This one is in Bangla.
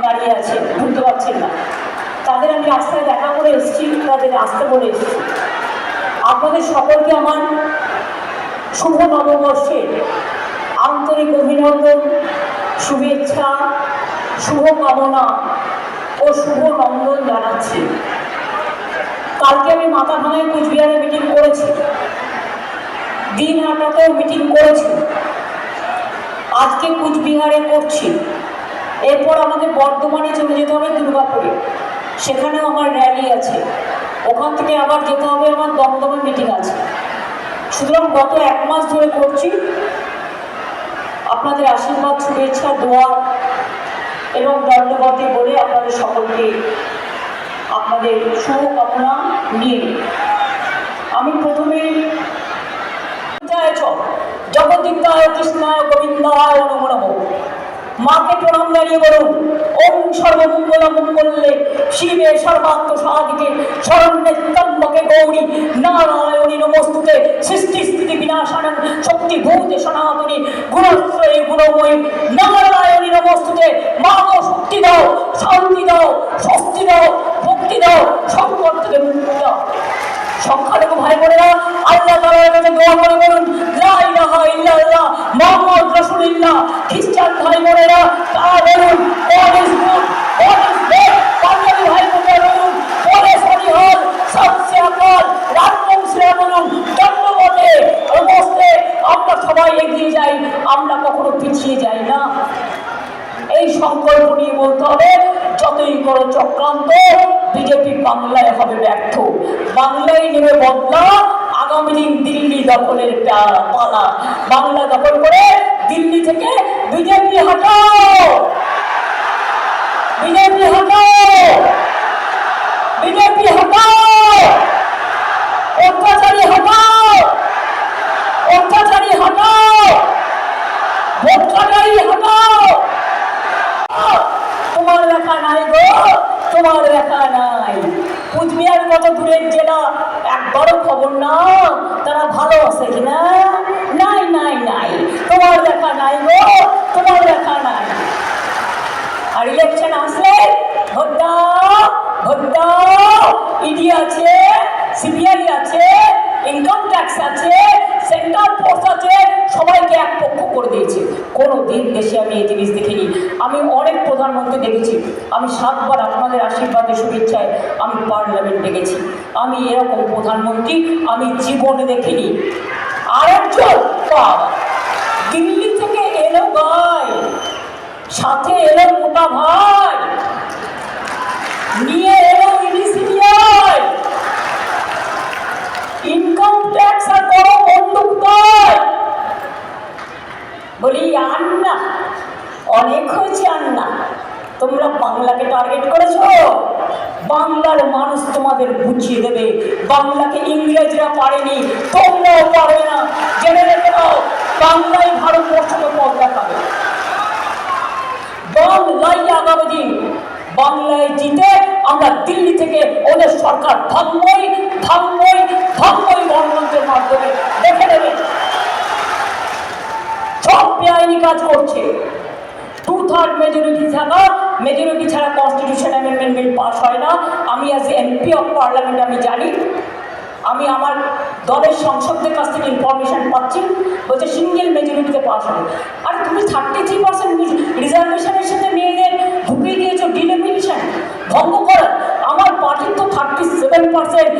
দাঁড়িয়ে আছে, বুঝতে পারছেন না। তাদের আমি রাস্তায় দেখা করে এসেছি, তাদের আসতে বলে এসেছি। আপনাদের সকলকে আমার শুভ নববর্ষের আন্তরিক অভিনন্দন, শুভেচ্ছা, শুভকামনা ও শুভ নন্দন জানাচ্ছি। কালকে আমি মাথাভাঙায় কুচবিহারে মিটিং করেছি, দিনহাটাতেও মিটিং করেছি, আজকে কুচবিহারে করছি। এরপর আমাকে বর্ধমানে চলে যেতে হবে, দুর্গাপুরে, সেখানেও আমার র্যালি আছে। ওখান থেকে আবার যেতে হবে, আমার দমদমে মিটিং আছে। সুতরাং গত 1 মাস ধরে করছি। আপনাদের আশীর্বাদ, শুভেচ্ছা, দোয়া এবং দণ্ডবতে বলে আপনাদের সকলকে আপনাদের শুভকামনা নিয়ে আমি প্রথমে জগদ্দীপ্তায় কৃষ্ণায় গোবিন্দায় নমো নমঃ মাকে প্রণাম জানিয়ে বলুন, ওম সর্বমঙ্গল মঙ্গলে শিবে সর্বাত্ম সাধিকে শরণ্যে ত্র্যম্বকে গৌরী নারায়ণী নমস্তুতে সৃষ্টি স্থিতি বিনাশানং শক্তিভূতে সনাতনী গুণশ্রয়ী গুণময়ী নারায়ণী নমস্তুতে। মা গো শক্তি দাও, শান্তি দাও, স্বস্তি দাও, ভক্তি দাও, সংকট থেকে মুক্তি দাও। সংখ্যালঘু ভাই বোনেরা আল্লাহ তাআলার কাছে দোয়া করে বলুন, লা ইলাহা ইল্লাল্লাহ মুহাম্মদ রাসূলুল্লাহ। খ্রিস্টান ভাই বোনেরা তারা বলুন, God is good, God is great. Punjabi ভাই বোনেরা বলুন, বলে সরি হল সবসে আকাল। রাজবংশীরা বলুন, দণ্ডবতে নমস্তে। আমরা সবাই এগিয়ে যাই, আমরা কখনো পিছিয়ে যাই না। এই সংকল্প নিয়ে বলতে হবে, যতই বড় চক্রান্ত, বিজেপি বাংলায় হবে ব্যর্থ। বাংলায় নেবে বদলা, আগামী দিন দিল্লি দখলের পালা। বাংলা দখল করে দিল্লি থেকে বিজেপি হটাও, বিজেপি হটাও, বিজেপি হটাও, অত্যাচারী হটাও, অত্যাচারী হটাও, ভোটকাটারি হটাও। তোমার লেখা নাই গো, তোমার লেখা নাই। কুচবিহার কত দূরের জেলা, একবারও খবর নাও তারা ভালো আছে কিনা? নাই নাই নাই, তোমার লেখা নাই গো, তোমার লেখা নাই। আর ইলেকশন আসলে ভোট দাও, ভোট দাও। ইডি আছে, সিবিআই আছে, ইনকাম ট্যাক্স আছে, সেন্ট্রাল ফোর্স আছে, সবাইকে এক পক্ষ করে দিয়েছে। কোনো দিন দেশে আমি এই জিনিস দেখিনি। আমি অনেক প্রধানমন্ত্রী দেখেছি, আমি 7 বার আপনাদের আশীর্বাদে শুভেচ্ছায় আমি পার্লামেন্টে গেছি। আমি এরকম প্রধানমন্ত্রী আমি জীবনে দেখিনি। আরেকজন দিল্লি থেকে এলো ভাই, সাথে এলো মোটা ভাই, নিয়ে এলো ইডিসিবিআই, ইনকাম ট্যাক্স আর বড় বন্দুক দেয়। বলি আন্না অনেক হয়েছে, আন্না তোমরা বাংলাকে টার্গেট করেছো। বাংলার মানুষ তোমাদের বুঝিয়ে দেবে, বাংলাকে ইংরেজরা পারেনি, তোমরাও পারবে না। জেনে রেখে দাও, বাংলায় ভারতবর্ষকে পথ দেখাবে। বাংলায় আগামী দিন, বাংলায় জিতে আমরা দিল্লি থেকে ওদের সরকার ভাঙবই, ভাঙবই, ভাঙবই। গণতন্ত্রের মাধ্যমে দেখে নেবে সব বেআইনি কাজ করছে। 2/3 মেজরিটি থাকা, মেজরিটি ছাড়া কনস্টিটিউশন অ্যামেন্ডমেন্ট বিল পাস হয় না। আমি অ্যাজ এমপি অফ পার্লামেন্ট আমি জানি। আমি আমার দলের সংসদদের কাছ থেকে ইনফরমেশন পাচ্ছি, বলছে সিঙ্গেল মেজরিটিতে পাস হবে। আর তুমি 33% রিজার্ভেশনের সাথে মেয়েদের ঢুকিয়ে দিয়েছো ডিলিমিটেশন ভঙ্গ করে। আমার পার্টির তো 37%